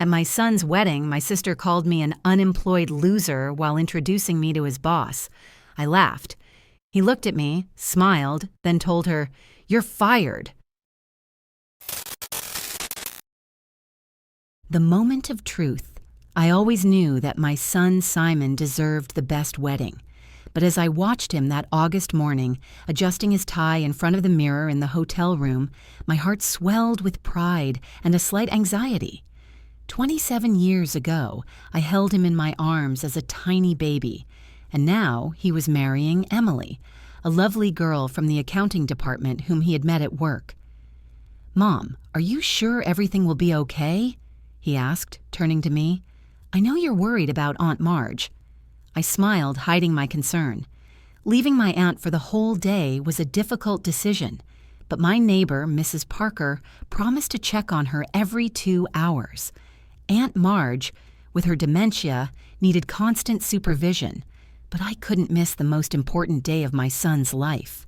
At my son's wedding, my sister called me an unemployed loser while introducing me to his boss. I laughed. He looked at me, smiled, then told her, "You're fired." The moment of truth. I always knew that my son Simon deserved the best wedding. But as I watched him that August morning, adjusting his tie in front of the mirror in the hotel room, my heart swelled with pride and a slight anxiety. 27 years ago, I held him in my arms as a tiny baby, and now he was marrying Emily, a lovely girl from the accounting department whom he had met at work. "Mom, are you sure everything will be okay?" he asked, turning to me. "I know you're worried about Aunt Marge." I smiled, hiding my concern. Leaving my aunt for the whole day was a difficult decision, but my neighbor, Mrs. Parker, promised to check on her every 2 hours. Aunt Marge, with her dementia, needed constant supervision, but I couldn't miss the most important day of my son's life.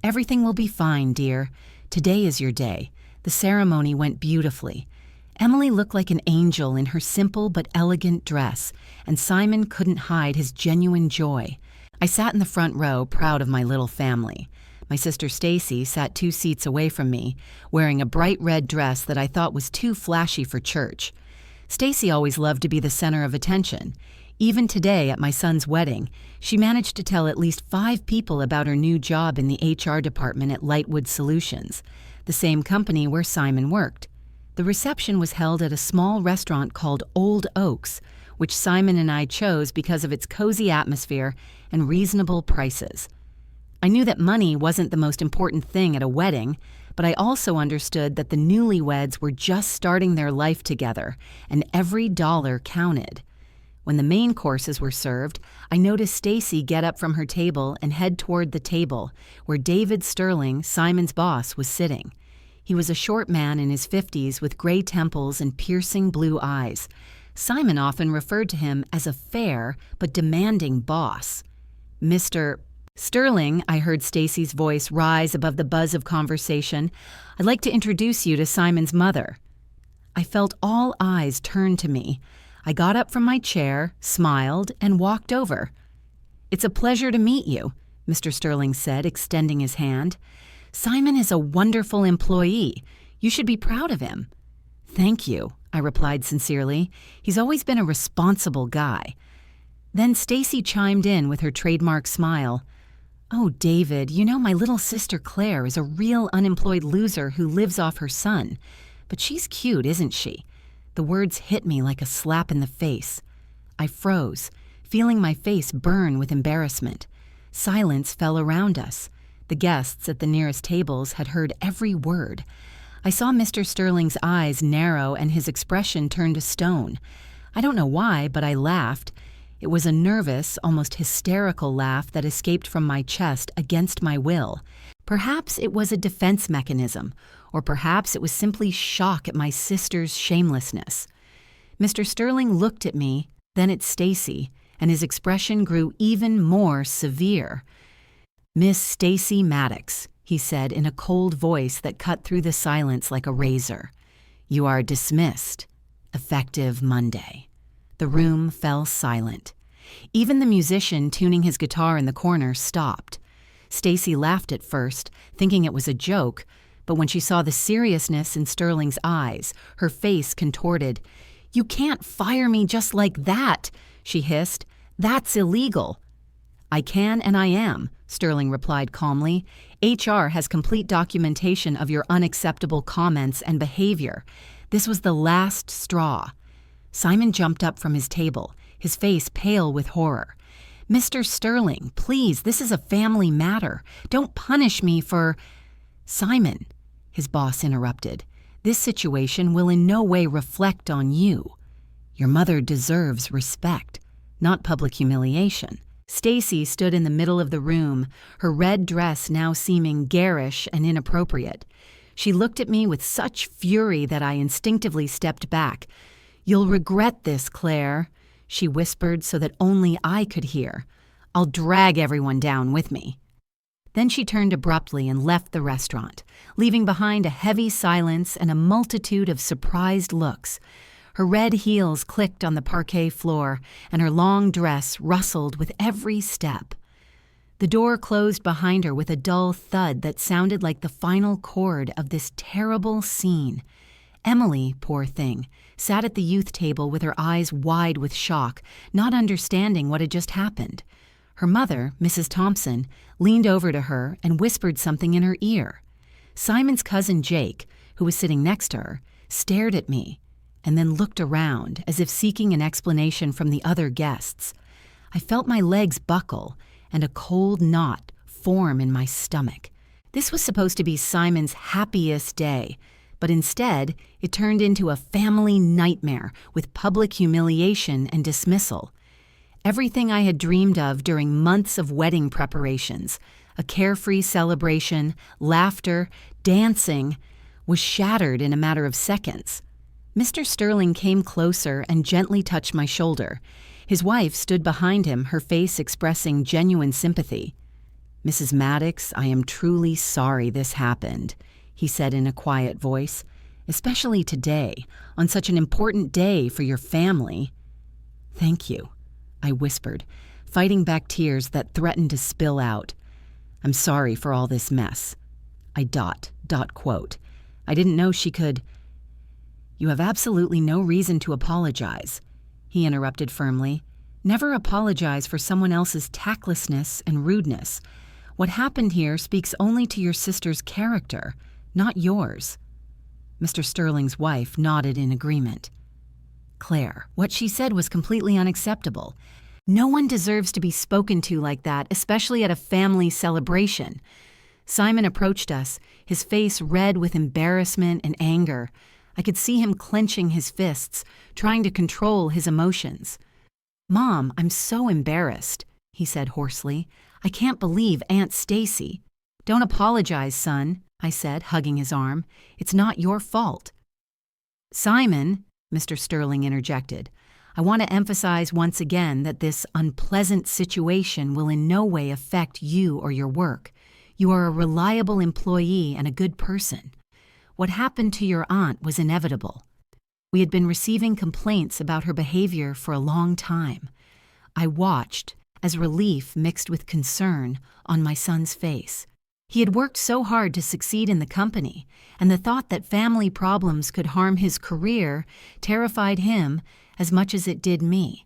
"Everything will be fine, dear. Today is your day." The ceremony went beautifully. Emily looked like an angel in her simple but elegant dress, and Simon couldn't hide his genuine joy. I sat in the front row, proud of my little family. My sister Stacy sat 2 seats away from me, wearing a bright red dress that I thought was too flashy for church. Stacy always loved to be the center of attention. Even today, at my son's wedding, she managed to tell at least 5 people about her new job in the HR department at Lightwood Solutions, the same company where Simon worked. The reception was held at a small restaurant called Old Oaks, which Simon and I chose because of its cozy atmosphere and reasonable prices. I knew that money wasn't the most important thing at a wedding, but I also understood that the newlyweds were just starting their life together, and every dollar counted. When the main courses were served, I noticed Stacy get up from her table and head toward the table, where David Sterling, Simon's boss, was sitting. He was a short man in his 50s with gray temples and piercing blue eyes. Simon often referred to him as a fair but demanding boss. "Mr. Sterling," I heard Stacy's voice rise above the buzz of conversation. "I'd like to introduce you to Simon's mother." I felt all eyes turn to me. I got up from my chair, smiled, and walked over. "It's a pleasure to meet you," Mr. Sterling said, extending his hand. "Simon is a wonderful employee. You should be proud of him." "Thank you," I replied sincerely. "He's always been a responsible guy." Then Stacy chimed in with her trademark smile. "Oh, David, you know my little sister Claire is a real unemployed loser who lives off her son. But she's cute, isn't she?" The words hit me like a slap in the face. I froze, feeling my face burn with embarrassment. Silence fell around us. The guests at the nearest tables had heard every word. I saw Mr. Sterling's eyes narrow and his expression turn to stone. I don't know why, but I laughed. It was a nervous, almost hysterical laugh that escaped from my chest against my will. Perhaps it was a defense mechanism, or perhaps it was simply shock at my sister's shamelessness. Mr. Sterling looked at me, then at Stacy, and his expression grew even more severe. "Miss Stacy Maddox," he said in a cold voice that cut through the silence like a razor. "You are dismissed. Effective Monday." The room fell silent. Even the musician tuning his guitar in the corner stopped. Stacy laughed at first, thinking it was a joke, but when she saw the seriousness in Sterling's eyes, her face contorted. "You can't fire me just like that," she hissed. "That's illegal." "I can and I am," Sterling replied calmly. "HR has complete documentation of your unacceptable comments and behavior. This was the last straw." Simon jumped up from his table, his face pale with horror. "Mr. Sterling, please, this is a family matter. Don't punish me for—" "Simon," his boss interrupted, "this situation will in no way reflect on you. Your mother deserves respect, not public humiliation." Stacy stood in the middle of the room, her red dress now seeming garish and inappropriate. She looked at me with such fury that I instinctively stepped back. "You'll regret this, Claire," she whispered so that only I could hear. "I'll drag everyone down with me." Then she turned abruptly and left the restaurant, leaving behind a heavy silence and a multitude of surprised looks. Her red heels clicked on the parquet floor, and her long dress rustled with every step. The door closed behind her with a dull thud that sounded like the final chord of this terrible scene. Emily, poor thing, sat at the youth table with her eyes wide with shock, not understanding what had just happened. Her mother, Mrs. Thompson, leaned over to her and whispered something in her ear. Simon's cousin Jake, who was sitting next to her, stared at me and then looked around as if seeking an explanation from the other guests. I felt my legs buckle and a cold knot form in my stomach. This was supposed to be Simon's happiest day, but instead it turned into a family nightmare with public humiliation and dismissal. Everything I had dreamed of during months of wedding preparations, a carefree celebration, laughter, dancing, was shattered in a matter of seconds. Mr. Sterling came closer and gently touched my shoulder. His wife stood behind him, her face expressing genuine sympathy. "Mrs. Maddox, I am truly sorry this happened," he said in a quiet voice, "especially today, on such an important day for your family." "Thank you," I whispered, fighting back tears that threatened to spill out. "I'm sorry for all this mess." I quote. I didn't know she could. "You have absolutely no reason to apologize," he interrupted firmly. "Never apologize for someone else's tactlessness and rudeness. What happened here speaks only to your sister's character, not yours." Mr. Sterling's wife nodded in agreement. "Claire, what she said was completely unacceptable. No one deserves to be spoken to like that, especially at a family celebration." Simon approached us, his face red with embarrassment and anger. I could see him clenching his fists, trying to control his emotions. "Mom, I'm so embarrassed," he said hoarsely. "I can't believe Aunt Stacy." "Don't apologize, son," I said, hugging his arm. "It's not your fault." "Simon," Mr. Sterling interjected, "I want to emphasize once again that this unpleasant situation will in no way affect you or your work. You are a reliable employee and a good person. What happened to your aunt was inevitable. We had been receiving complaints about her behavior for a long time." I watched as relief mixed with concern on my son's face. He had worked so hard to succeed in the company, and the thought that family problems could harm his career terrified him as much as it did me.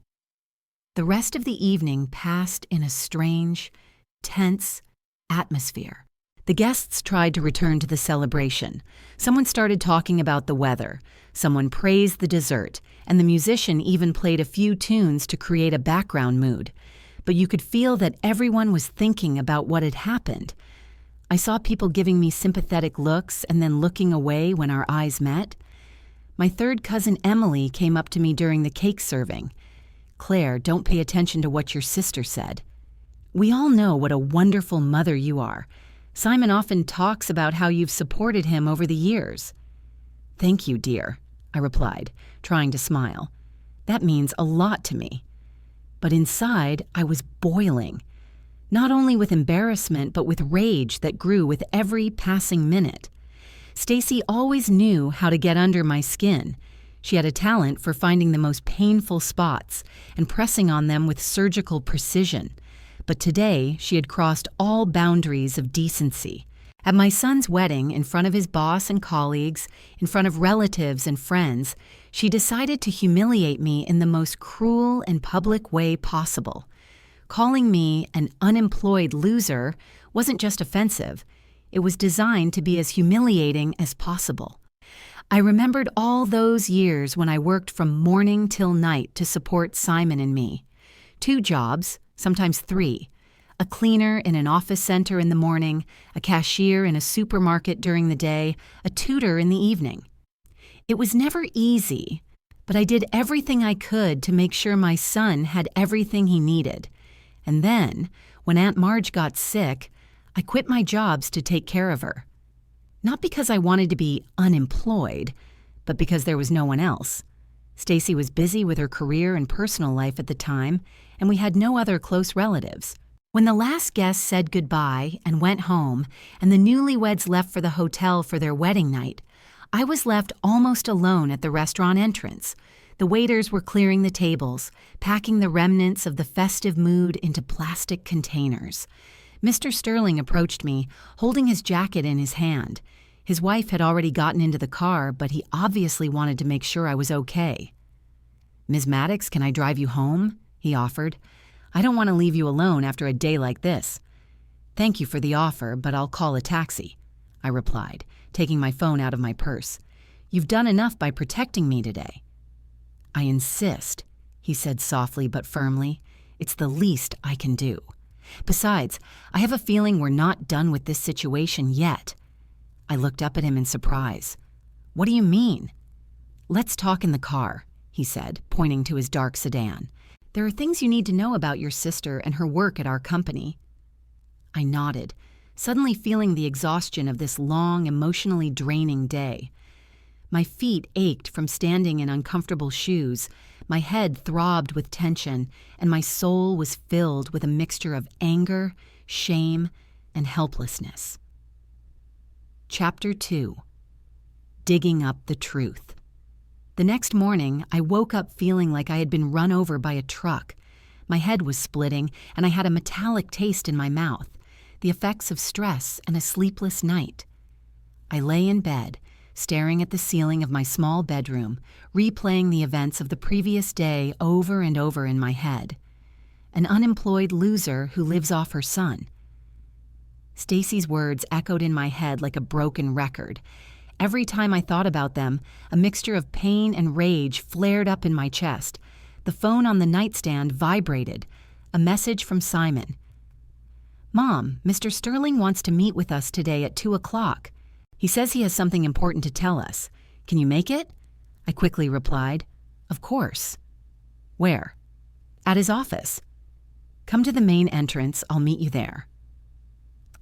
The rest of the evening passed in a strange, tense atmosphere. The guests tried to return to the celebration. Someone started talking about the weather, someone praised the dessert, and the musician even played a few tunes to create a background mood. But you could feel that everyone was thinking about what had happened. I saw people giving me sympathetic looks and then looking away when our eyes met. My third cousin Emily came up to me during the cake serving. "Claire, don't pay attention to what your sister said. We all know what a wonderful mother you are. Simon often talks about how you've supported him over the years." "Thank you, dear," I replied, trying to smile. "That means a lot to me." But inside, I was boiling, not only with embarrassment, but with rage that grew with every passing minute. Stacy always knew how to get under my skin. She had a talent for finding the most painful spots and pressing on them with surgical precision. But today, she had crossed all boundaries of decency. At my son's wedding, in front of his boss and colleagues, in front of relatives and friends, she decided to humiliate me in the most cruel and public way possible. Calling me an unemployed loser wasn't just offensive. It was designed to be as humiliating as possible. I remembered all those years when I worked from morning till night to support Simon and me. 2 jobs, sometimes 3. A cleaner in an office center in the morning, a cashier in a supermarket during the day, a tutor in the evening. It was never easy, but I did everything I could to make sure my son had everything he needed. And then, when Aunt Marge got sick, I quit my jobs to take care of her. Not because I wanted to be unemployed, but because there was no one else. Stacy was busy with her career and personal life at the time, and we had no other close relatives. When the last guest said goodbye and went home, and the newlyweds left for the hotel for their wedding night, I was left almost alone at the restaurant entrance. The waiters were clearing the tables, packing the remnants of the festive mood into plastic containers. Mr. Sterling approached me, holding his jacket in his hand. His wife had already gotten into the car, but he obviously wanted to make sure I was okay. "Ms. Maddox, can I drive you home?" he offered. "I don't want to leave you alone after a day like this." "Thank you for the offer, but I'll call a taxi," I replied, taking my phone out of my purse. "You've done enough by protecting me today." "I insist," he said softly but firmly. "It's the least I can do. Besides, I have a feeling we're not done with this situation yet." I looked up at him in surprise. "What do you mean?" "Let's talk in the car," he said, pointing to his dark sedan. "There are things you need to know about your sister and her work at our company." I nodded, suddenly feeling the exhaustion of this long, emotionally draining day. My feet ached from standing in uncomfortable shoes, my head throbbed with tension, and my soul was filled with a mixture of anger, shame, and helplessness. Chapter 2. Digging Up the Truth. The next morning, I woke up feeling like I had been run over by a truck. My head was splitting, and I had a metallic taste in my mouth, the effects of stress and a sleepless night. I lay in bed, staring at the ceiling of my small bedroom, replaying the events of the previous day over and over in my head. An unemployed loser who lives off her son. Stacy's words echoed in my head like a broken record. Every time I thought about them, a mixture of pain and rage flared up in my chest. The phone on the nightstand vibrated. A message from Simon. "Mom, Mr. Sterling wants to meet with us today at 2 o'clock. He says he has something important to tell us. Can you make it?" I quickly replied, "Of course." "Where?" "At his office." "Come to the main entrance. I'll meet you there."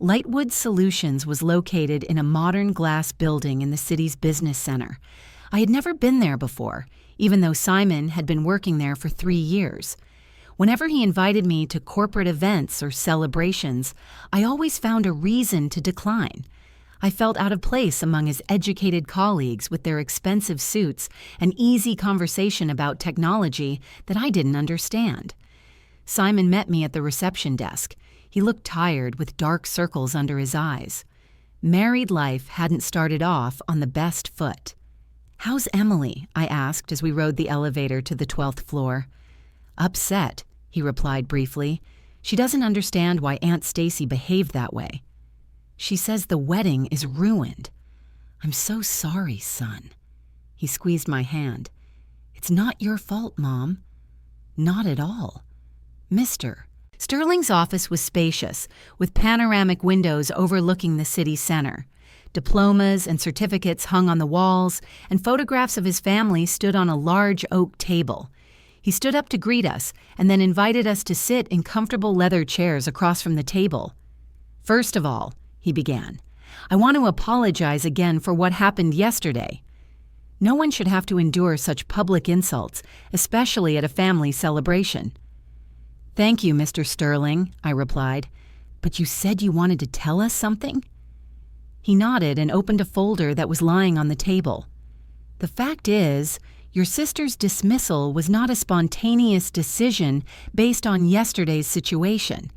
Lightwood Solutions was located in a modern glass building in the city's business center. I had never been there before, even though Simon had been working there for 3 years. Whenever he invited me to corporate events or celebrations, I always found a reason to decline. I felt out of place among his educated colleagues with their expensive suits and easy conversation about technology that I didn't understand. Simon met me at the reception desk. He looked tired with dark circles under his eyes. Married life hadn't started off on the best foot. "How's Emily?" I asked as we rode the elevator to the 12th floor. "Upset," he replied briefly. "She doesn't understand why Aunt Stacy behaved that way. She says the wedding is ruined." "I'm so sorry, son." He squeezed my hand. "It's not your fault, Mom." "Not at all." "Mister." Sterling's office was spacious, with panoramic windows overlooking the city center. Diplomas and certificates hung on the walls, and photographs of his family stood on a large oak table. He stood up to greet us and then invited us to sit in comfortable leather chairs across from the table. "First of all," he began, "I want to apologize again for what happened yesterday. No one should have to endure such public insults, especially at a family celebration." "Thank you, Mr. Sterling," I replied. "But you said you wanted to tell us something?" He nodded and opened a folder that was lying on the table. "The fact is, your sister's dismissal was not a spontaneous decision based on yesterday's situation.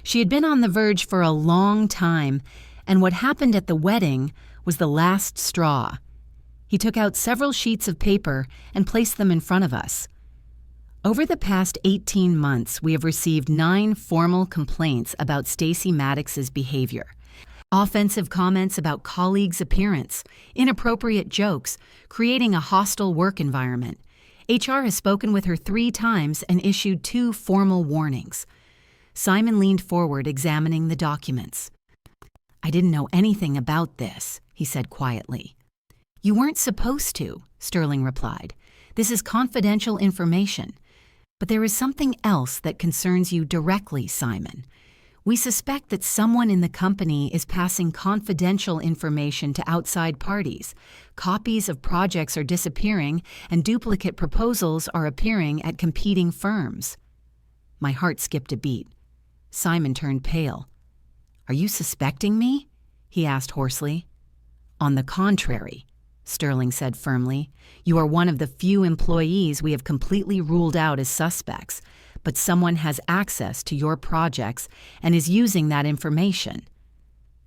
She had been on the verge for a long time, and what happened at the wedding was the last straw." He took out several sheets of paper and placed them in front of us. "Over the past 18 months, we have received 9 formal complaints about Stacy Maddox's behavior. Offensive comments about colleagues' appearance, inappropriate jokes, creating a hostile work environment. HR has spoken with her 3 times and issued 2 formal warnings." Simon leaned forward, examining the documents. "I didn't know anything about this," he said quietly. "You weren't supposed to," Sterling replied. "This is confidential information. But there is something else that concerns you directly, Simon. We suspect that someone in the company is passing confidential information to outside parties. Copies of projects are disappearing, and duplicate proposals are appearing at competing firms." My heart skipped a beat. Simon turned pale. "Are you suspecting me?" he asked hoarsely. "On the contrary," Sterling said firmly. "You are one of the few employees we have completely ruled out as suspects, but someone has access to your projects and is using that information."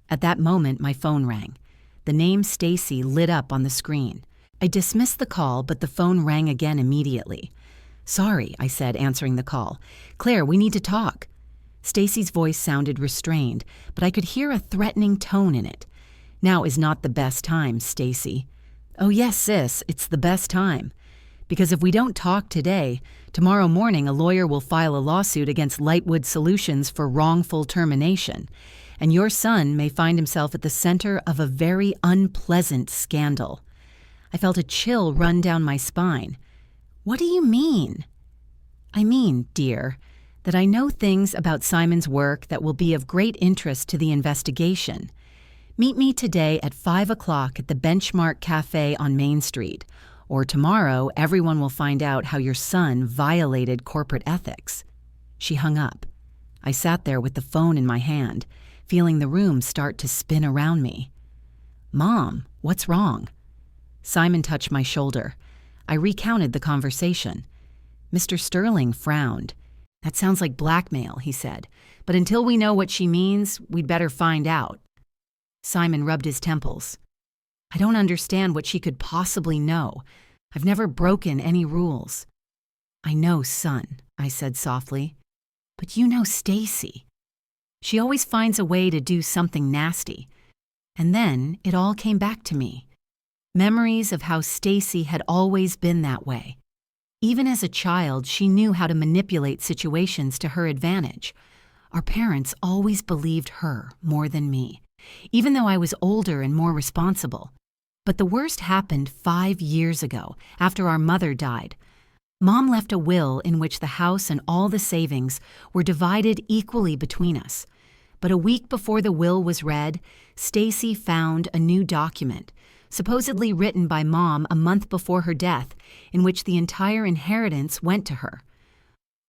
At that moment, my phone rang. The name Stacy lit up on the screen. I dismissed the call, but the phone rang again immediately. "Sorry," I said, answering the call. "Claire, we need to talk." Stacy's voice sounded restrained, but I could hear a threatening tone in it. "Now is not the best time, Stacy." "Oh yes, sis, it's the best time. Because if we don't talk today, tomorrow morning a lawyer will file a lawsuit against Lightwood Solutions for wrongful termination, and your son may find himself at the center of a very unpleasant scandal." I felt a chill run down my spine. "What do you mean?" "I mean, dear, that I know things about Simon's work that will be of great interest to the investigation. Meet me today at 5 o'clock at the Benchmark Cafe on Main Street, or tomorrow everyone will find out how your son violated corporate ethics." She hung up. I sat there with the phone in my hand, feeling the room start to spin around me. "Mom, what's wrong?" Simon touched my shoulder. I recounted the conversation. Mr. Sterling frowned. "That sounds like blackmail," he said. "But until we know what she means, we'd better find out." Simon rubbed his temples. "I don't understand what she could possibly know. I've never broken any rules." "I know, son," I said softly. "But you know Stacy. She always finds a way to do something nasty." And then it all came back to me. Memories of how Stacy had always been that way. Even as a child, she knew how to manipulate situations to her advantage. Our parents always believed her more than me, even though I was older and more responsible. But the worst happened 5 years ago, after our mother died. Mom left a will in which the house and all the savings were divided equally between us. But a week before the will was read, Stacy found a new document, supposedly written by Mom a month before her death, in which the entire inheritance went to her.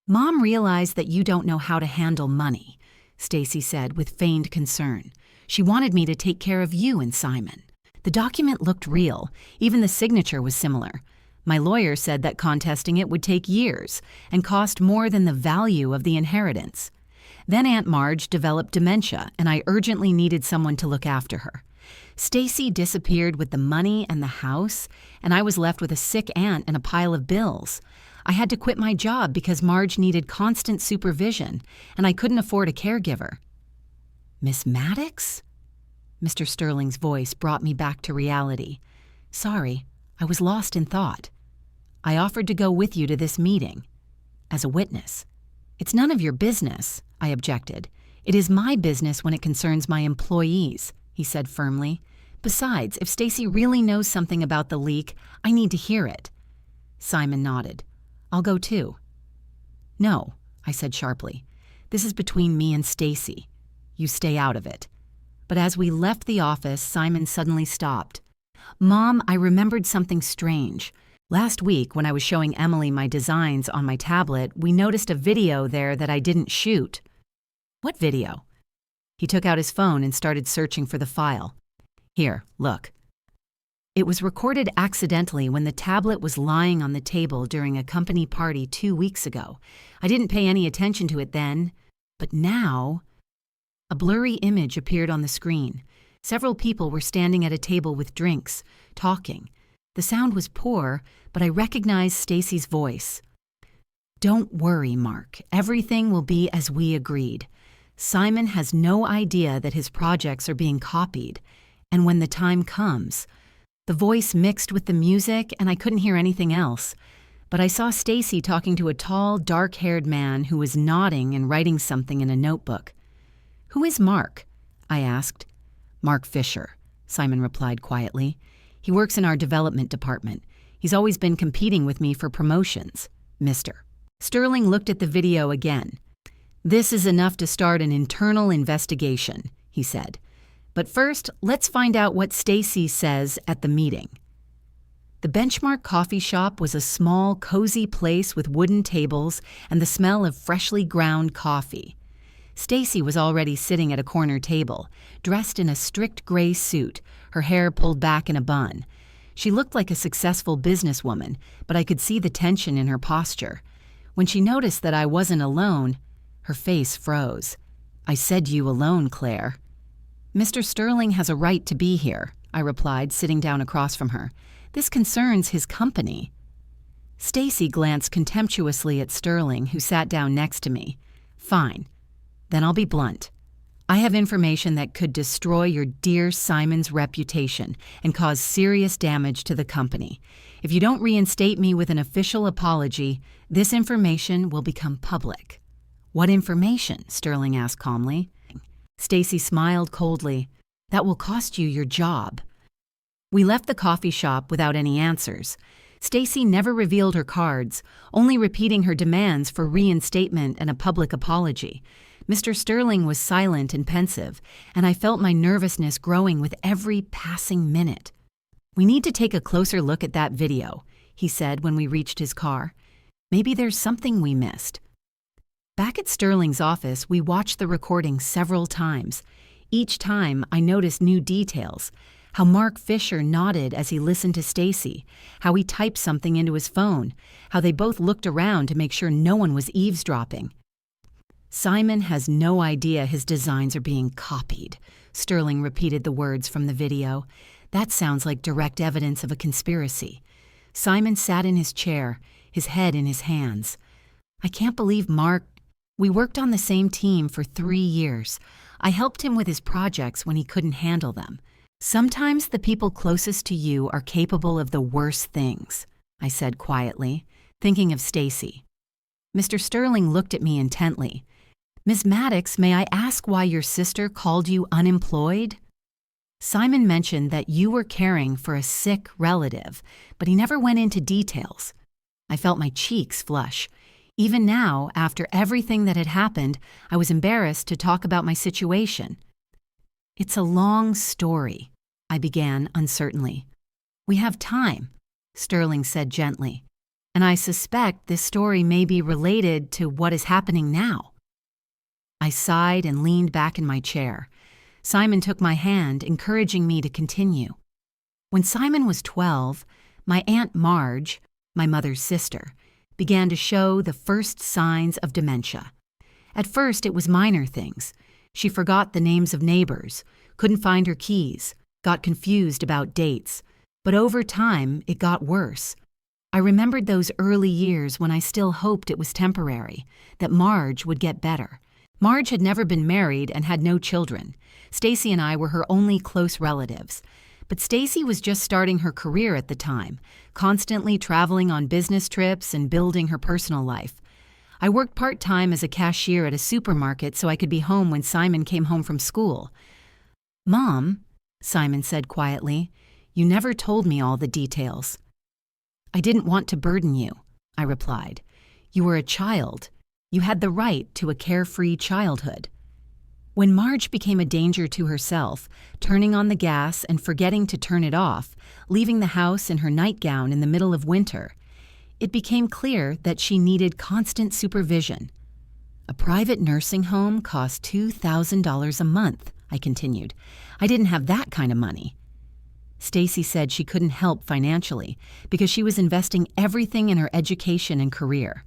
"Mom realized that you don't know how to handle money," Stacy said with feigned concern. "She wanted me to take care of you and Simon." The document looked real. Even the signature was similar. My lawyer said that contesting it would take years and cost more than the value of the inheritance. Then Aunt Marge developed dementia, and I urgently needed someone to look after her. Stacy disappeared with the money and the house, and I was left with a sick aunt and a pile of bills. I had to quit my job because Marge needed constant supervision, and I couldn't afford a caregiver. "Miss Maddox?" Mr. Sterling's voice brought me back to reality. "Sorry, I was lost in thought. I offered to go with you to this meeting, as a witness." "It's none of your business," I objected. "It is my business when it concerns my employees," he said firmly. "Besides, if Stacy really knows something about the leak, I need to hear it." Simon nodded. "I'll go too." "No," I said sharply. "This is between me and Stacy. You stay out of it." But as we left the office, Simon suddenly stopped. "Mom, I remembered something strange. Last week, when I was showing Emily my designs on my tablet, we noticed a video there that I didn't shoot." "What video?" He took out his phone and started searching for the file. "Here, look." It was recorded accidentally when the tablet was lying on the table during a company party 2 weeks ago. I didn't pay any attention to it then, but now... A blurry image appeared on the screen. Several people were standing at a table with drinks, talking. The sound was poor, but I recognized Stacy's voice. "Don't worry, Mark. Everything will be as we agreed. Simon has no idea that his projects are being copied, and when the time comes..." The voice mixed with the music, and I couldn't hear anything else. But I saw Stacy talking to a tall, dark-haired man who was nodding and writing something in a notebook. "Who is Mark?" I asked. "Mark Fisher," Simon replied quietly. "He works in our development department. He's always been competing with me for promotions, Mister." Sterling looked at the video again. "This is enough to start an internal investigation," he said. "But first, let's find out what Stacy says at the meeting." The Benchmark coffee shop was a small, cozy place with wooden tables and the smell of freshly ground coffee. Stacy was already sitting at a corner table, dressed in a strict gray suit, her hair pulled back in a bun. She looked like a successful businesswoman, but I could see the tension in her posture. When she noticed that I wasn't alone, her face froze. "I said you alone, Claire." "Mr. Sterling has a right to be here," I replied, sitting down across from her. "This concerns his company." Stacy glanced contemptuously at Sterling, who sat down next to me. "Fine. Then I'll be blunt. I have information that could destroy your dear Simon's reputation and cause serious damage to the company. If you don't reinstate me with an official apology, this information will become public." "What information?" Sterling asked calmly. Stacy smiled coldly. "That will cost you your job." We left the coffee shop without any answers. Stacy never revealed her cards, only repeating her demands for reinstatement and a public apology. Mr. Sterling was silent and pensive, and I felt my nervousness growing with every passing minute. "We need to take a closer look at that video," he said when we reached his car. "Maybe there's something we missed." Back at Sterling's office, we watched the recording several times. Each time, I noticed new details. How Mark Fisher nodded as he listened to Stacy, how he typed something into his phone, how they both looked around to make sure no one was eavesdropping. "Simon has no idea his designs are being copied," Sterling repeated the words from the video. "That sounds like direct evidence of a conspiracy." Simon sat in his chair, his head in his hands. "I can't believe Mark. We worked on the same team for 3 years. I helped him with his projects when he couldn't handle them. Sometimes the people closest to you are capable of the worst things," I said quietly, thinking of Stacy. Mr. Sterling looked at me intently. "Ms. Maddox, may I ask why your sister called you unemployed?" "Simon mentioned that you were caring for a sick relative, but he never went into details." I felt my cheeks flush. Even now, after everything that had happened, I was embarrassed to talk about my situation. "It's a long story," I began uncertainly. "We have time," Sterling said gently, "and I suspect this story may be related to what is happening now." I sighed and leaned back in my chair. Simon took my hand, encouraging me to continue. When Simon was 12, my Aunt Marge, my mother's sister, began to show the first signs of dementia. At first, it was minor things. She forgot the names of neighbors, couldn't find her keys, got confused about dates. But over time, it got worse. I remembered those early years when I still hoped it was temporary, that Marge would get better. Marge had never been married and had no children. Stacy and I were her only close relatives. But Stacy was just starting her career at the time, constantly traveling on business trips and building her personal life. I worked part-time as a cashier at a supermarket so I could be home when Simon came home from school. "Mom," Simon said quietly, "you never told me all the details." "I didn't want to burden you," I replied. "You were a child. You had the right to a carefree childhood." When Marge became a danger to herself, turning on the gas and forgetting to turn it off, leaving the house in her nightgown in the middle of winter, it became clear that she needed constant supervision. "A private nursing home cost $2,000 a month," I continued. "I didn't have that kind of money." Stacy said she couldn't help financially because she was investing everything in her education and career.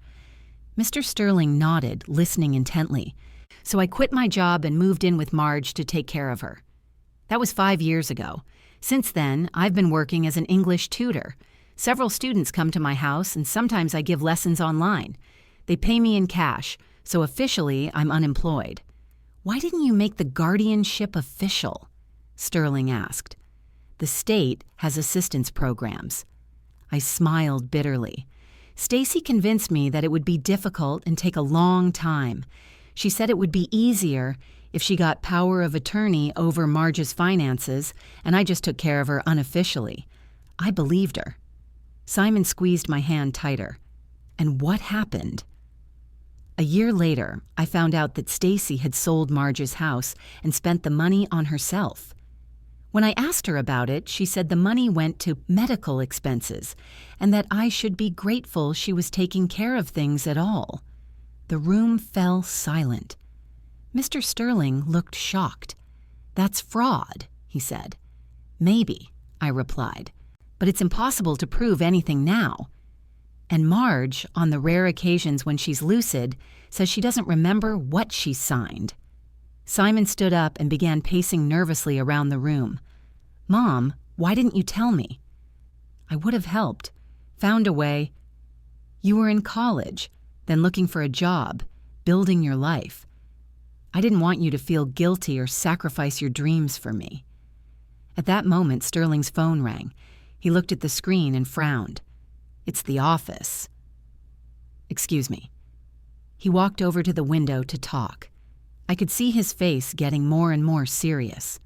Mr. Sterling nodded, listening intently. "So I quit my job and moved in with Marge to take care of her. That was 5 years ago. Since then, I've been working as an English tutor. Several students come to my house, and sometimes I give lessons online. They pay me in cash, so officially I'm unemployed." "Why didn't you make the guardianship official?" Sterling asked. "The state has assistance programs." I smiled bitterly. Stacy convinced me that it would be difficult and take a long time. She said it would be easier if she got power of attorney over Marge's finances, and I just took care of her unofficially. I believed her. Simon squeezed my hand tighter. "And what happened?" A year later, I found out that Stacy had sold Marge's house and spent the money on herself. When I asked her about it, she said the money went to medical expenses and that I should be grateful she was taking care of things at all. The room fell silent. Mr. Sterling looked shocked. "That's fraud," he said. "Maybe," I replied, "but it's impossible to prove anything now." And Marge, on the rare occasions when she's lucid, says she doesn't remember what she signed. Simon stood up and began pacing nervously around the room. "Mom, why didn't you tell me?" "I would have helped. Found a way." "You were in college, then looking for a job, building your life. I didn't want you to feel guilty or sacrifice your dreams for me." At that moment, Sterling's phone rang. He looked at the screen and frowned. "It's the office." "Excuse me." He walked over to the window to talk. I could see his face getting more and more serious.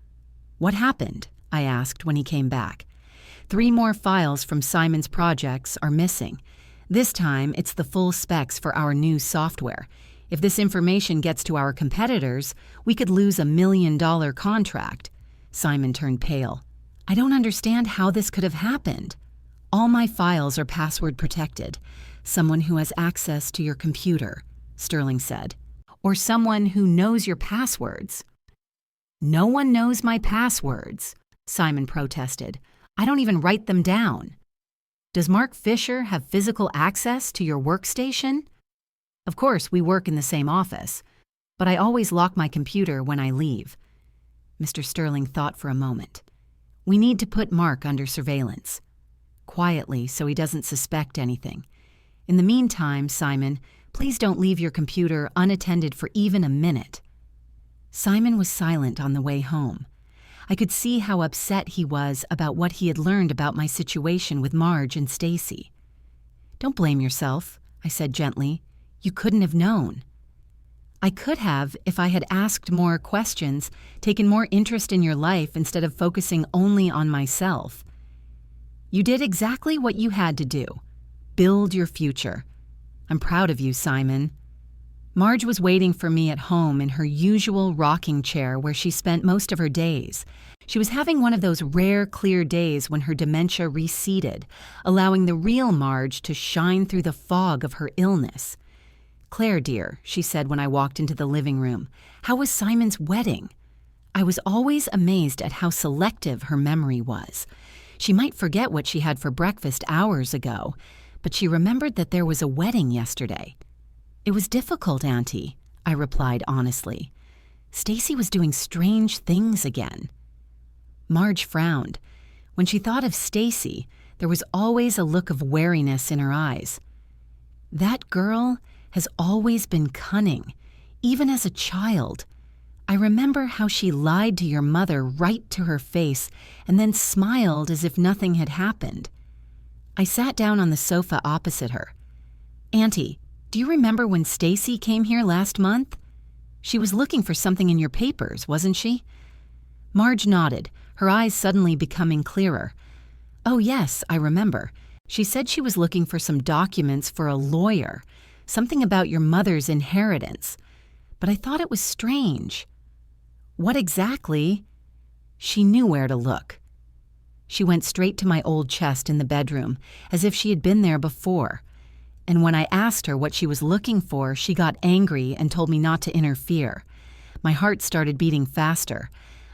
"What happened?" I asked when he came back. 3 more files from Simon's projects are missing. This time, it's the full specs for our new software. If this information gets to our competitors, we could lose a $1 million contract. Simon turned pale. "I don't understand how this could have happened." "All my files are password protected. Someone who has access to your computer," Sterling said. "Or someone who knows your passwords." "No one knows my passwords," Simon protested. "I don't even write them down." "Does Mark Fisher have physical access to your workstation?" "Of course, we work in the same office, but I always lock my computer when I leave." Mr. Sterling thought for a moment. "We need to put Mark under surveillance. Quietly, so he doesn't suspect anything. In the meantime, Simon, please don't leave your computer unattended for even a minute." Simon was silent on the way home. I could see how upset he was about what he had learned about my situation with Marge and Stacy. "Don't blame yourself," I said gently. "You couldn't have known." "I could have if I had asked more questions, taken more interest in your life instead of focusing only on myself." "You did exactly what you had to do. Build your future. I'm proud of you, Simon." Marge was waiting for me at home in her usual rocking chair where she spent most of her days. She was having one of those rare, clear days when her dementia receded, allowing the real Marge to shine through the fog of her illness. "Claire, dear," she said when I walked into the living room, "how was Simon's wedding?" I was always amazed at how selective her memory was. She might forget what she had for breakfast hours ago, but she remembered that there was a wedding yesterday. "It was difficult, Auntie," I replied honestly. "Stacy was doing strange things again." Marge frowned. When she thought of Stacy, there was always a look of wariness in her eyes. "That girl has always been cunning, even as a child. I remember how she lied to your mother right to her face and then smiled as if nothing had happened." I sat down on the sofa opposite her. "Auntie, do you remember when Stacy came here last month? She was looking for something in your papers, wasn't she?" Marge nodded, her eyes suddenly becoming clearer. "Oh yes, I remember. She said she was looking for some documents for a lawyer, something about your mother's inheritance. But I thought it was strange." "What exactly?" She knew where to look. She went straight to my old chest in the bedroom, as if she had been there before. And when I asked her what she was looking for, she got angry and told me not to interfere. My heart started beating faster.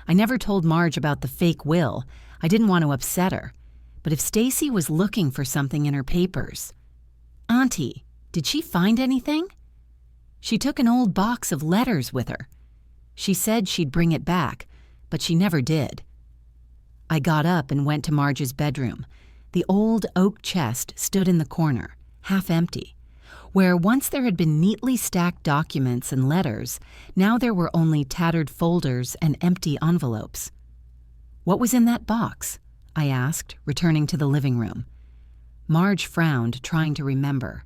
I never told Marge about the fake will. I didn't want to upset her. But if Stacy was looking for something in her papers... "Auntie, did she find anything?" "She took an old box of letters with her. She said she'd bring it back, but she never did." I got up and went to Marge's bedroom. The old oak chest stood in the corner, half empty. Where once there had been neatly stacked documents and letters, now there were only tattered folders and empty envelopes. "What was in that box?" I asked, returning to the living room. Marge frowned, trying to remember.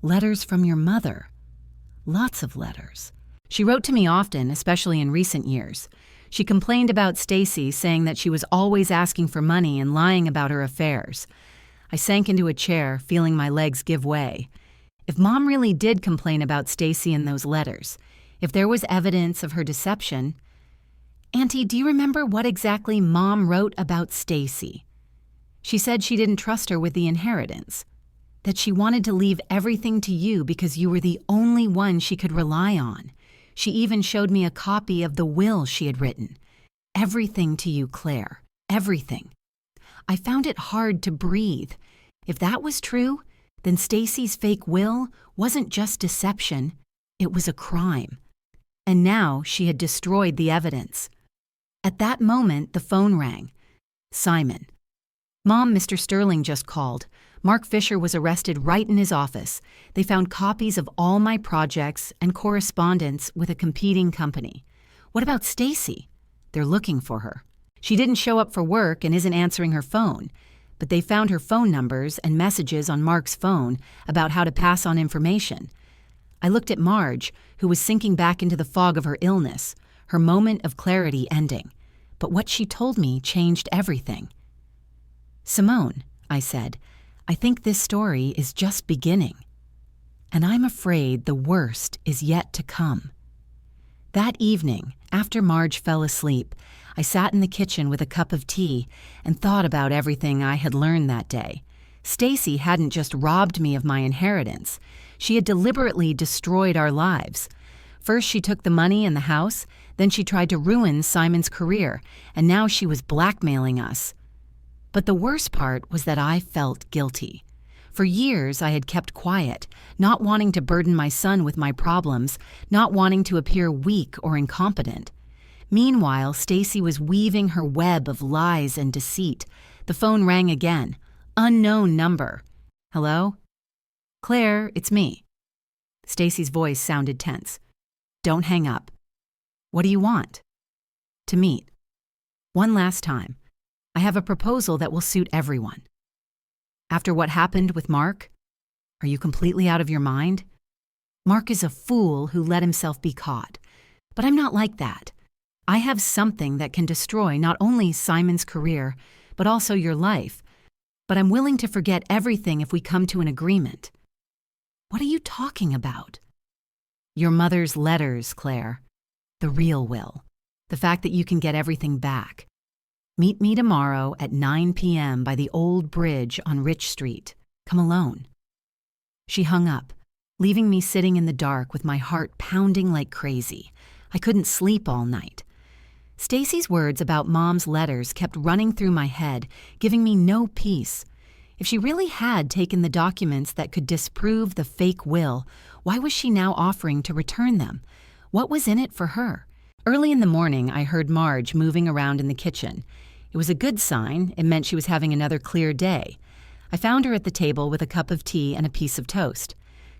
"Letters from your mother. Lots of letters. She wrote to me often, especially in recent years. She complained about Stacy, saying that she was always asking for money and lying about her affairs." I sank into a chair, feeling my legs give way. If Mom really did complain about Stacy in those letters, if there was evidence of her deception... "Auntie, do you remember what exactly Mom wrote about Stacy?" "She said she didn't trust her with the inheritance. That she wanted to leave everything to you because you were the only one she could rely on. She even showed me a copy of the will she had written. Everything to you, Claire. Everything. I found it hard to breathe. If that was true, then Stacy's fake will wasn't just deception, it was a crime. And now she had destroyed the evidence. At that moment, the phone rang. Simon. Mom, Mr. Sterling just called. Mark Fisher was arrested right in his office. They found copies of all my projects and correspondence with a competing company. What about Stacy? They're looking for her. She didn't show up for work and isn't answering her phone, but they found her phone numbers and messages on Mark's phone about how to pass on information. I looked at Marge, who was sinking back into the fog of her illness, her moment of clarity ending. But what she told me changed everything. Simone, I said, I think this story is just beginning. And I'm afraid the worst is yet to come. That evening, after Marge fell asleep, I sat in the kitchen with a cup of tea and thought about everything I had learned that day. Stacy hadn't just robbed me of my inheritance. She had deliberately destroyed our lives. First, she took the money and the house, then she tried to ruin Simon's career, and now she was blackmailing us. But the worst part was that I felt guilty. For years, I had kept quiet, not wanting to burden my son with my problems, not wanting to appear weak or incompetent. Meanwhile, Stacy was weaving her web of lies and deceit. The phone rang again. Unknown number. Hello? Claire, it's me. Stacy's voice sounded tense. Don't hang up. What do you want? To meet. One last time. I have a proposal that will suit everyone. After what happened with Mark, are you completely out of your mind? Mark is a fool who let himself be caught. But I'm not like that. I have something that can destroy not only Simon's career, but also your life. But I'm willing to forget everything if we come to an agreement. What are you talking about? Your mother's letters, Claire. The real will. The fact that you can get everything back. Meet me tomorrow at 9 p.m. by the old bridge on Rich Street. Come alone. She hung up, leaving me sitting in the dark with my heart pounding like crazy. I couldn't sleep all night. Stacy's words about Mom's letters kept running through my head, giving me no peace. If she really had taken the documents that could disprove the fake will, why was she now offering to return them? What was in it for her? Early in the morning, I heard Marge moving around in the kitchen. It was a good sign. It meant she was having another clear day. I found her at the table with a cup of tea and a piece of toast.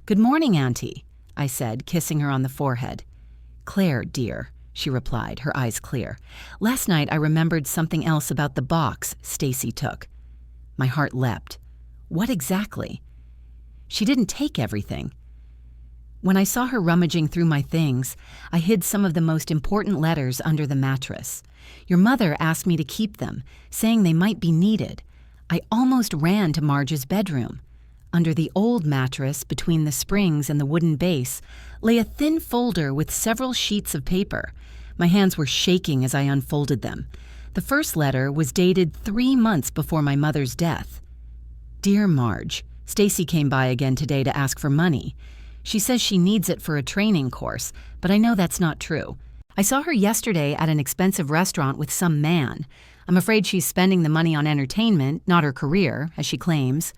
Good morning, Auntie, I said, kissing her on the forehead. Claire, dear, she replied, her eyes clear. Last night I remembered something else about the box Stacy took. My heart leapt. What exactly? She didn't take everything. When I saw her rummaging through my things, I hid some of the most important letters under the mattress. Your mother asked me to keep them, saying they might be needed. I almost ran to Marge's bedroom. Under the old mattress, between the springs and the wooden base, lay a thin folder with several sheets of paper. My hands were shaking as I unfolded them. The first letter was dated 3 months before my mother's death. Dear Marge, Stacy came by again today to ask for money. She says she needs it for a training course, but I know that's not true. I saw her yesterday at an expensive restaurant with some man. I'm afraid she's spending the money on entertainment, not her career, as she claims.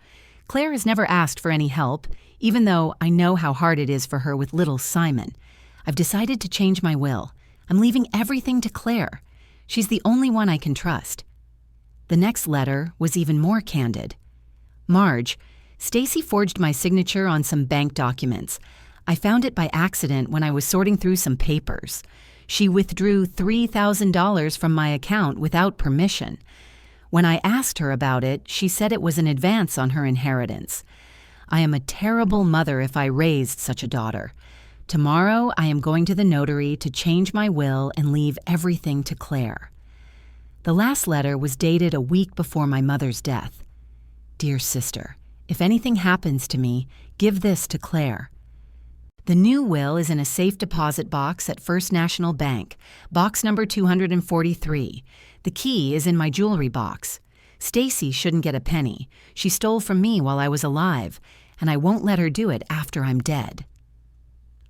Claire has never asked for any help, even though I know how hard it is for her with little Simon. I've decided to change my will. I'm leaving everything to Claire. She's the only one I can trust. The next letter was even more candid. Marge, Stacy forged my signature on some bank documents. I found it by accident when I was sorting through some papers. She withdrew $3,000 from my account without permission. When I asked her about it, she said it was an advance on her inheritance. I am a terrible mother if I raised such a daughter. Tomorrow, I am going to the notary to change my will and leave everything to Claire. The last letter was dated a week before my mother's death. Dear sister, if anything happens to me, give this to Claire. The new will is in a safe deposit box at First National Bank, box number 243. The key is in my jewelry box. Stacy shouldn't get a penny. She stole from me while I was alive, and I won't let her do it after I'm dead.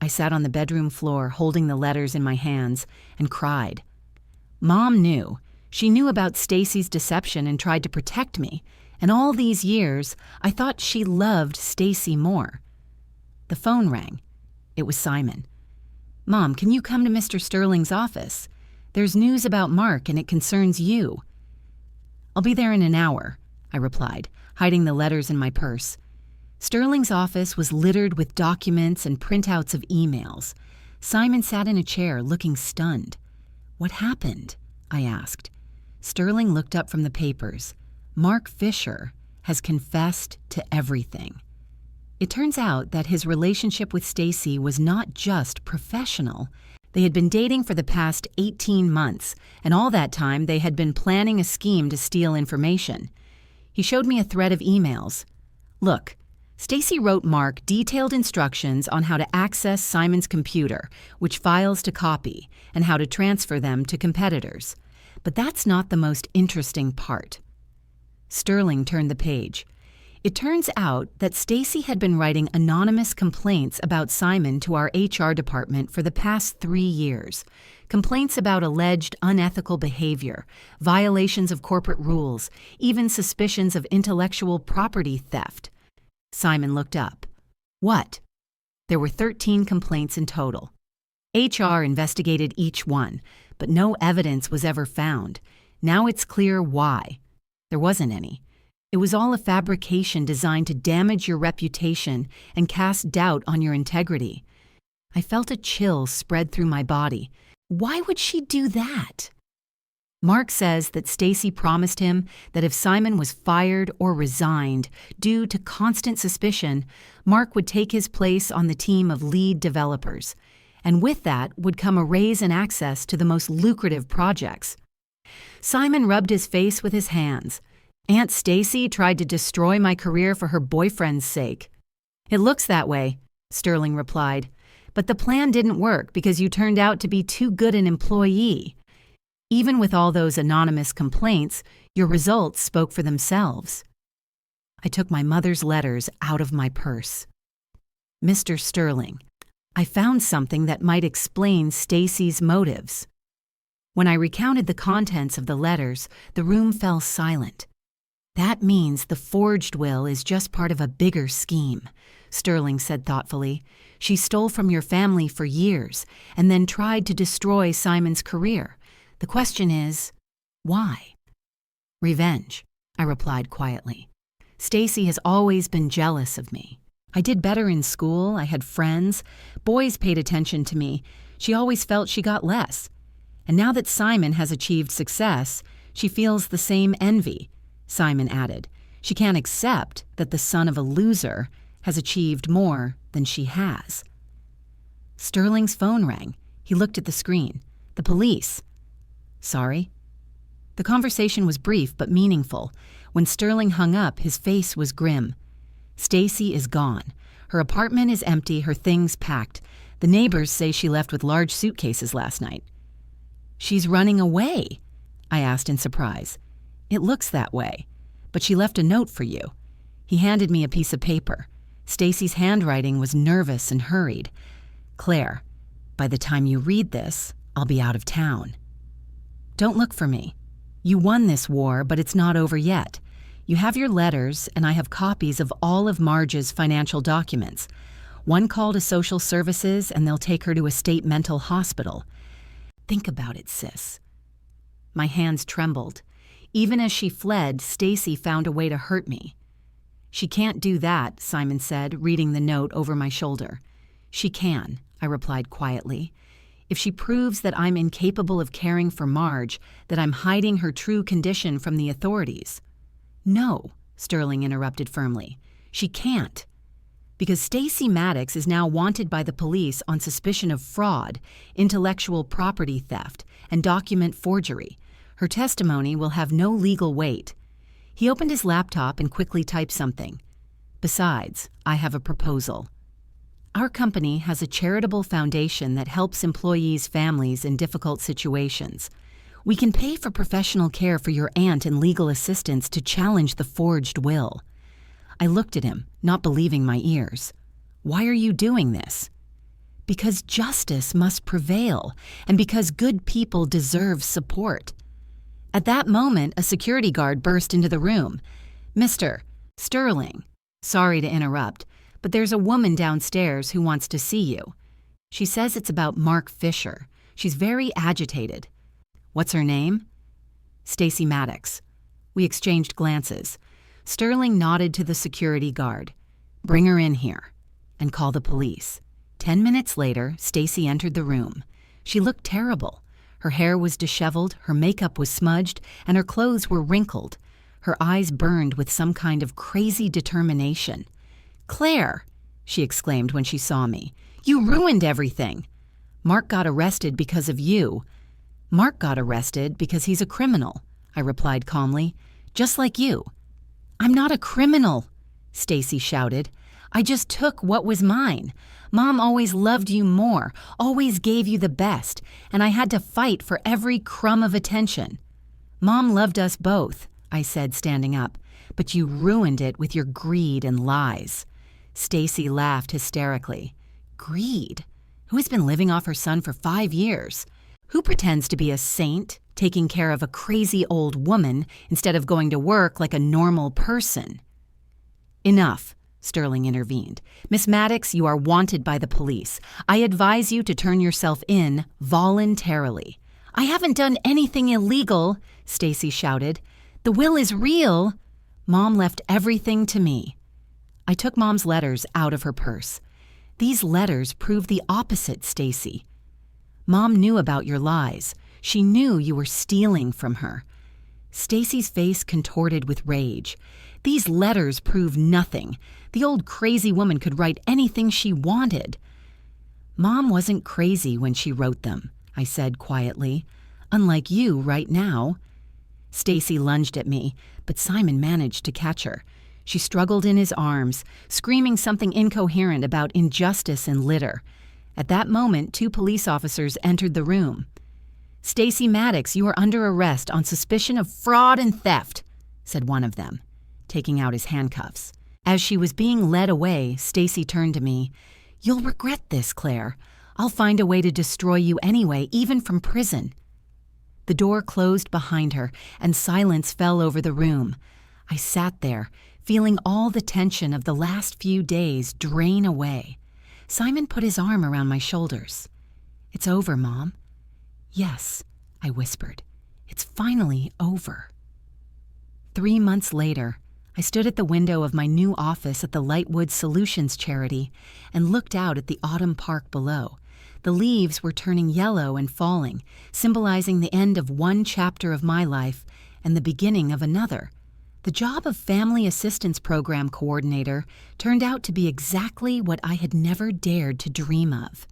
I sat on the bedroom floor holding the letters in my hands and cried. Mom knew. She knew about Stacy's deception and tried to protect me, and all these years I thought she loved Stacy more. The phone rang. It was Simon. Mom, can you come to Mr. Sterling's office? There's news about Mark and it concerns you. I'll be there in an hour, I replied, hiding the letters in my purse. Sterling's office was littered with documents and printouts of emails. Simon sat in a chair looking stunned. What happened? I asked. Sterling looked up from the papers. Mark Fisher has confessed to everything. It turns out that his relationship with Stacy was not just professional. They had been dating for the past 18 months, and all that time they had been planning a scheme to steal information. He showed me a thread of emails. Look, Stacy wrote Mark detailed instructions on how to access Simon's computer, which files to copy, and how to transfer them to competitors. But that's not the most interesting part. Sterling turned the page. It turns out that Stacy had been writing anonymous complaints about Simon to our HR department for the past 3 years. Complaints about alleged unethical behavior, violations of corporate rules, even suspicions of intellectual property theft. Simon looked up. What? There were 13 complaints in total. HR investigated each one, but no evidence was ever found. Now it's clear why. There wasn't any. It was all a fabrication designed to damage your reputation and cast doubt on your integrity. I felt a chill spread through my body. Why would she do that? Mark says that Stacy promised him that if Simon was fired or resigned due to constant suspicion, Mark would take his place on the team of lead developers. And with that would come a raise in access to the most lucrative projects. Simon rubbed his face with his hands. Aunt Stacy tried to destroy my career for her boyfriend's sake. It looks that way, Sterling replied. But the plan didn't work because you turned out to be too good an employee. Even with all those anonymous complaints, your results spoke for themselves. I took my mother's letters out of my purse. Mr. Sterling, I found something that might explain Stacy's motives. When I recounted the contents of the letters, the room fell silent. That means the forged will is just part of a bigger scheme, Sterling said thoughtfully. She stole from your family for years and then tried to destroy Simon's career. The question is, why? Revenge, I replied quietly. Stacy has always been jealous of me. I did better in school, I had friends, boys paid attention to me. She always felt she got less. And now that Simon has achieved success, she feels the same envy. Simon added, she can't accept that the son of a loser has achieved more than she has. Sterling's phone rang. He looked at the screen. The police. Sorry? The conversation was brief but meaningful. When Sterling hung up, his face was grim. Stacy is gone. Her apartment is empty, her things packed. The neighbors say she left with large suitcases last night. She's running away, I asked in surprise. It looks that way, but she left a note for you. He handed me a piece of paper. Stacy's handwriting was nervous and hurried. Claire, by the time you read this, I'll be out of town. Don't look for me. You won this war, but it's not over yet. You have your letters, and I have copies of all of Marge's financial documents. One call to social services, and they'll take her to a state mental hospital. Think about it, sis. My hands trembled. Even as she fled, Stacy found a way to hurt me. She can't do that, Simon said, reading the note over my shoulder. She can, I replied quietly. If she proves that I'm incapable of caring for Marge, that I'm hiding her true condition from the authorities. No, Sterling interrupted firmly. She can't. Because Stacy Maddox is now wanted by the police on suspicion of fraud, intellectual property theft, and document forgery. Her testimony will have no legal weight. He opened his laptop and quickly typed something. Besides, I have a proposal. Our company has a charitable foundation that helps employees' families in difficult situations. We can pay for professional care for your aunt and legal assistance to challenge the forged will. I looked at him, not believing my ears. Why are you doing this? Because justice must prevail, and because good people deserve support. At that moment, a security guard burst into the room. "Mr. Sterling, sorry to interrupt, but there's a woman downstairs who wants to see you. She says it's about Mark Fisher. She's very agitated." "What's her name?" "Stacy Maddox." We exchanged glances. Sterling nodded to the security guard. "Bring her in here," and call the police. 10 minutes later, Stacy entered the room. She looked terrible. Her hair was disheveled, her makeup was smudged, and her clothes were wrinkled. Her eyes burned with some kind of crazy determination. "Claire," she exclaimed when she saw me, "you ruined everything. Mark got arrested because of you." "Mark got arrested because he's a criminal," I replied calmly, "just like you." "I'm not a criminal," Stacy shouted. "I just took what was mine. Mom always loved you more, always gave you the best, and I had to fight for every crumb of attention." "Mom loved us both," I said, standing up, "but you ruined it with your greed and lies." Stacy laughed hysterically. "Greed? Who has been living off her son for 5 years? Who pretends to be a saint, taking care of a crazy old woman instead of going to work like a normal person?" "Enough," Sterling intervened. "Miss Maddox, you are wanted by the police. I advise you to turn yourself in voluntarily." "I haven't done anything illegal," Stacy shouted. "The will is real." "Mom left everything to me." I took Mom's letters out of her purse. "These letters prove the opposite, Stacy. Mom knew about your lies. She knew you were stealing from her." Stacy's face contorted with rage. "These letters prove nothing. The old crazy woman could write anything she wanted." "Mom wasn't crazy when she wrote them," I said quietly. "Unlike you right now." Stacy lunged at me, but Simon managed to catch her. She struggled in his arms, screaming something incoherent about injustice and litter. At that moment, 2 police officers entered the room. "Stacy Maddox, you are under arrest on suspicion of fraud and theft," said one of them, taking out his handcuffs. As she was being led away, Stacy turned to me. "You'll regret this, Claire. I'll find a way to destroy you anyway, even from prison." The door closed behind her, and silence fell over the room. I sat there, feeling all the tension of the last few days drain away. Simon put his arm around my shoulders. "It's over, Mom." "Yes," I whispered. "It's finally over." 3 months later, I stood at the window of my new office at the Lightwood Solutions charity and looked out at the autumn park below. The leaves were turning yellow and falling, symbolizing the end of one chapter of my life and the beginning of another. The job of Family Assistance Program Coordinator turned out to be exactly what I had never dared to dream of.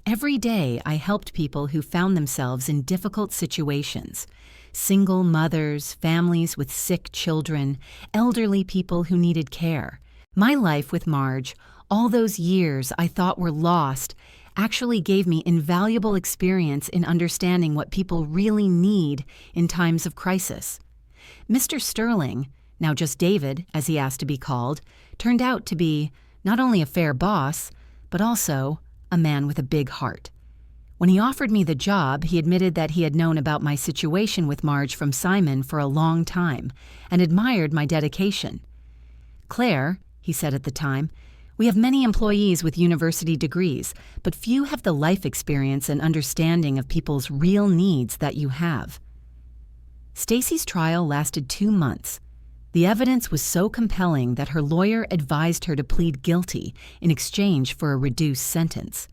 Every day, I helped people who found themselves in difficult situations. Single mothers, families with sick children, elderly people who needed care. My life with Marge, all those years I thought were lost, actually gave me invaluable experience in understanding what people really need in times of crisis. Mr. Sterling, now just David, as he asked to be called, turned out to be not only a fair boss, but also a man with a big heart. When he offered me the job, he admitted that he had known about my situation with Marge from Simon for a long time and admired my dedication. "Claire," he said at the time, "we have many employees with university degrees, but few have the life experience and understanding of people's real needs that you have." Stacy's trial lasted 2 months. The evidence was so compelling that her lawyer advised her to plead guilty in exchange for a reduced sentence.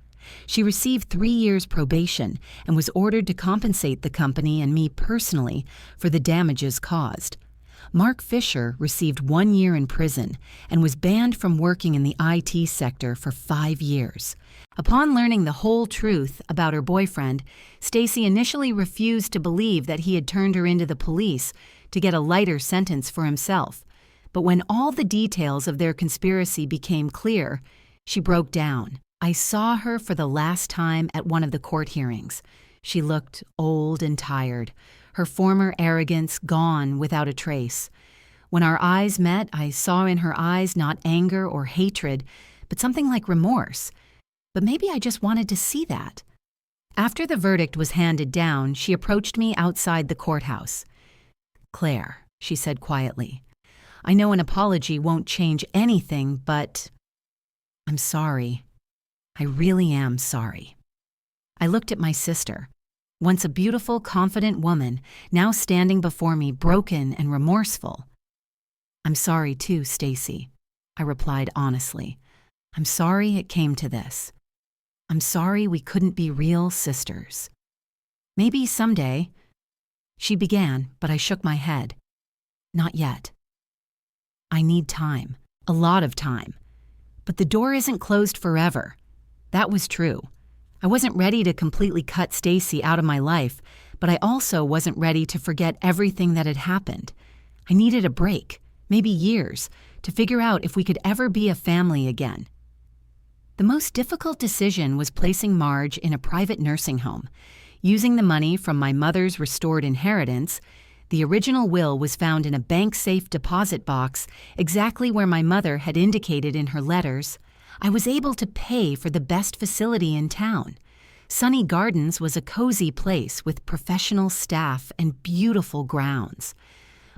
She received 3 years probation and was ordered to compensate the company and me personally for the damages caused. Mark Fisher received 1 year in prison and was banned from working in the IT sector for 5 years. Upon learning the whole truth about her boyfriend, Stacy initially refused to believe that he had turned her into the police to get a lighter sentence for himself. But when all the details of their conspiracy became clear, she broke down. I saw her for the last time at one of the court hearings. She looked old and tired, her former arrogance gone without a trace. When our eyes met, I saw in her eyes not anger or hatred, but something like remorse. but maybe I just wanted to see that. After the verdict was handed down, she approached me outside the courthouse. "Claire," she said quietly, "I know an apology won't change anything, but I'm sorry. I really am sorry." I looked at my sister, once a beautiful, confident woman, now standing before me broken and remorseful. "I'm sorry too, Stacy," I replied honestly. "I'm sorry it came to this. I'm sorry we couldn't be real sisters. Maybe someday," she began, but I shook my head. "Not yet. I need time, a lot of time. But the door isn't closed forever." That was true. I wasn't ready to completely cut Stacy out of my life, but I also wasn't ready to forget everything that had happened. I needed a break, maybe years, to figure out if we could ever be a family again. The most difficult decision was placing Marge in a private nursing home. Using the money from my mother's restored inheritance, the original will was found in a bank-safe deposit box exactly where my mother had indicated in her letters. I was able to pay for the best facility in town. Sunny Gardens was a cozy place with professional staff and beautiful grounds.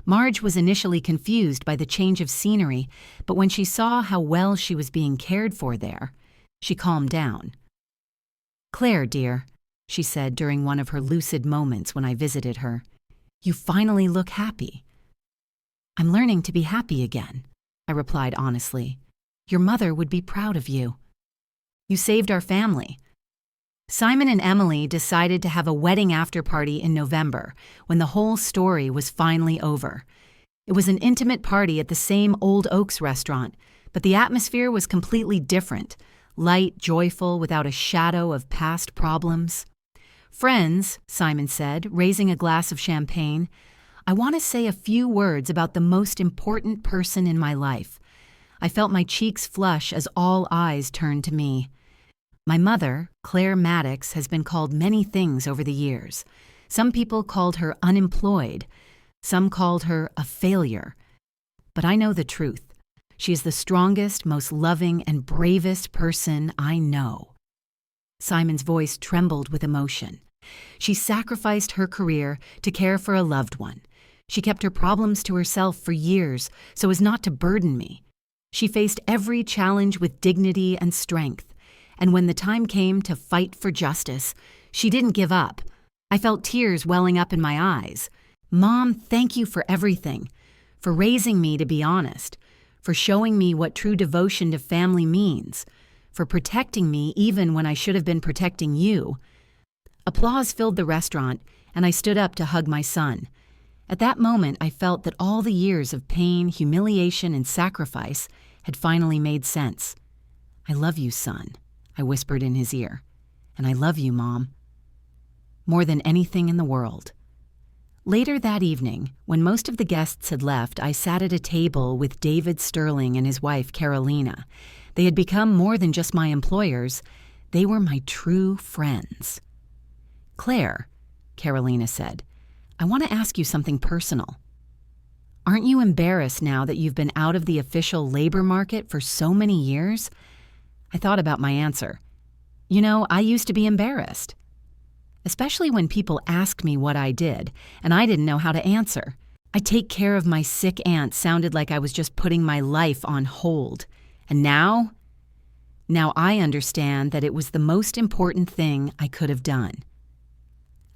Marge was initially confused by the change of scenery, but when she saw how well she was being cared for there, she calmed down. "Claire, dear," she said during one of her lucid moments when I visited her, "you finally look happy." "I'm learning to be happy again," I replied honestly. "Your mother would be proud of you. You saved our family." Simon and Emily decided to have a wedding after-party in November, when the whole story was finally over. It was an intimate party at the same Old Oaks restaurant, but the atmosphere was completely different, light, joyful, without a shadow of past problems. "Friends," Simon said, raising a glass of champagne, "I want to say a few words about the most important person in my life." I felt my cheeks flush as all eyes turned to me. My mother, Claire Maddox, has been called many things over the years. Some people called her unemployed. Some called her a failure. But I know the truth. She is the strongest, most loving, and bravest person I know. Simon's voice trembled with emotion. She sacrificed her career to care for a loved one. She kept her problems to herself for years so as not to burden me. She faced every challenge with dignity and strength. And when the time came to fight for justice, she didn't give up. I felt tears welling up in my eyes. "Mom, thank you for everything. For raising me to be honest. For showing me what true devotion to family means. For protecting me even when I should have been protecting you." Applause filled the restaurant, and I stood up to hug my son. At that moment, I felt that all the years of pain, humiliation, and sacrifice had finally made sense. "I love you, son," I whispered in his ear. "And I love you, Mom. More than anything in the world." Later that evening, when most of the guests had left, I sat at a table with David Sterling and his wife, Carolina. They had become more than just my employers. They were my true friends. "Claire," Carolina said, "I want to ask you something personal. Aren't you embarrassed now that you've been out of the official labor market for so many years?" I thought about my answer. You know, I used to be embarrassed. Especially when people asked me what I did, and I didn't know how to answer. "I take care of my sick aunt" sounded like I was just putting my life on hold. And now I understand that it was the most important thing I could have done.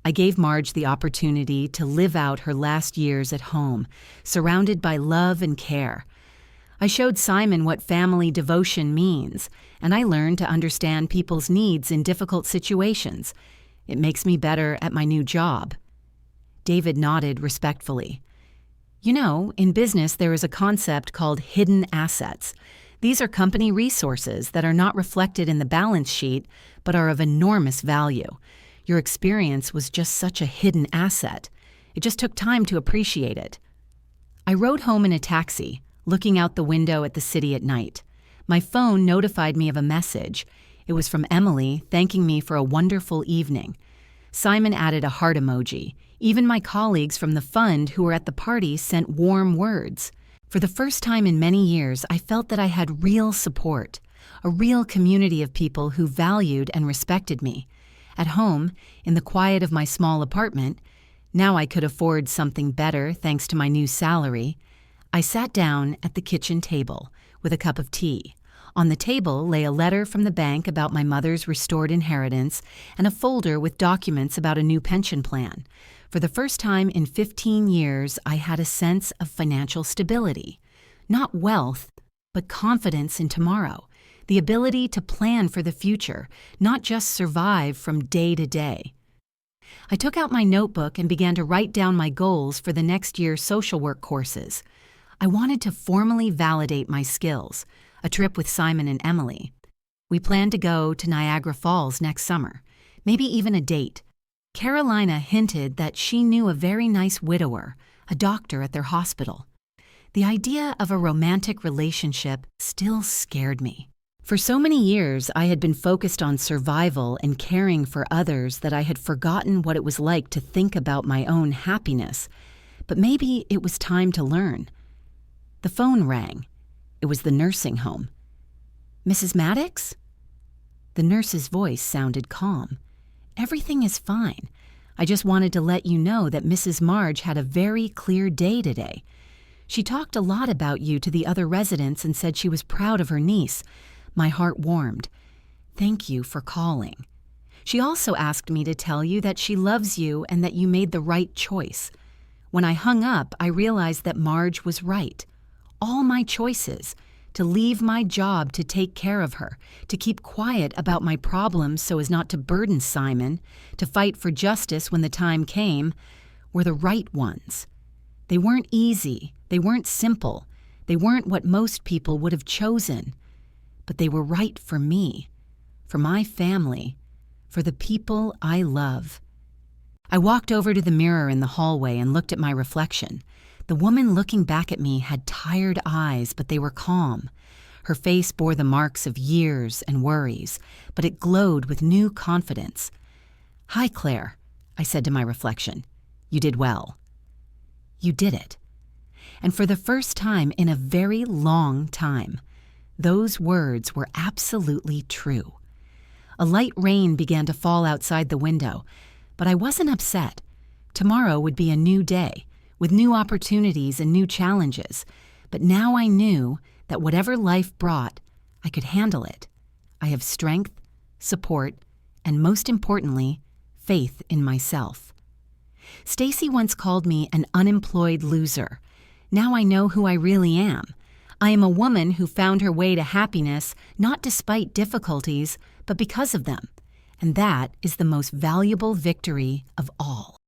I gave Marge the opportunity to live out her last years at home, surrounded by love and care. I showed Simon what family devotion means, and I learned to understand people's needs in difficult situations. It makes me better at my new job. David nodded respectfully. "You know, in business there is a concept called hidden assets. These are company resources that are not reflected in the balance sheet, but are of enormous value. Your experience was just such a hidden asset. It just took time to appreciate it." I rode home in a taxi, looking out the window at the city at night. My phone notified me of a message. It was from Emily, thanking me for a wonderful evening. Simon added a heart emoji. Even my colleagues from the fund who were at the party sent warm words. For the first time in many years, I felt that I had real support. a real community of people who valued and respected me. At home, in the quiet of my small apartment, now I could afford something better thanks to my new salary, I sat down at the kitchen table with a cup of tea. On the table lay a letter from the bank about my mother's restored inheritance and a folder with documents about a new pension plan. For the first time in 15 years, I had a sense of financial stability. Not wealth, but confidence in tomorrow. The ability to plan for the future, not just survive from day to day. I took out my notebook and began to write down my goals for the next year's social work courses. I wanted to formally validate my skills. A trip with Simon and Emily. We planned to go to Niagara Falls next summer, maybe even a date. Carolina hinted that she knew a very nice widower, a doctor at their hospital. The idea of a romantic relationship still scared me. For so many years, I had been focused on survival and caring for others that I had forgotten what it was like to think about my own happiness. But maybe it was time to learn. The phone rang. It was the nursing home. "Mrs. Maddox?" The nurse's voice sounded calm. "Everything is fine. I just wanted to let you know that Mrs. Marge had a very clear day today. She talked a lot about you to the other residents and said she was proud of her niece." My heart warmed. "Thank you for calling. She also asked me to tell you that she loves you and that you made the right choice." When I hung up, I realized that Marge was right. All my choices, to leave my job to take care of her, to keep quiet about my problems so as not to burden Simon, to fight for justice when the time came, were the right ones. They weren't easy, they weren't simple, they weren't what most people would have chosen, but they were right for me, for my family, for the people I love. I walked over to the mirror in the hallway and looked at my reflection. The woman looking back at me had tired eyes, but they were calm. Her face bore the marks of years and worries, but it glowed with new confidence. "Hi, Claire," I said to my reflection. "You did well." You did it. And for the first time in a very long time, those words were absolutely true. A light rain began to fall outside the window, but I wasn't upset. Tomorrow would be a new day, with new opportunities and new challenges. But now I knew that whatever life brought, I could handle it. I have strength, support, and most importantly, faith in myself. Stacy once called me an unemployed loser. Now I know who I really am. I am a woman who found her way to happiness not despite difficulties, but because of them. And that is the most valuable victory of all.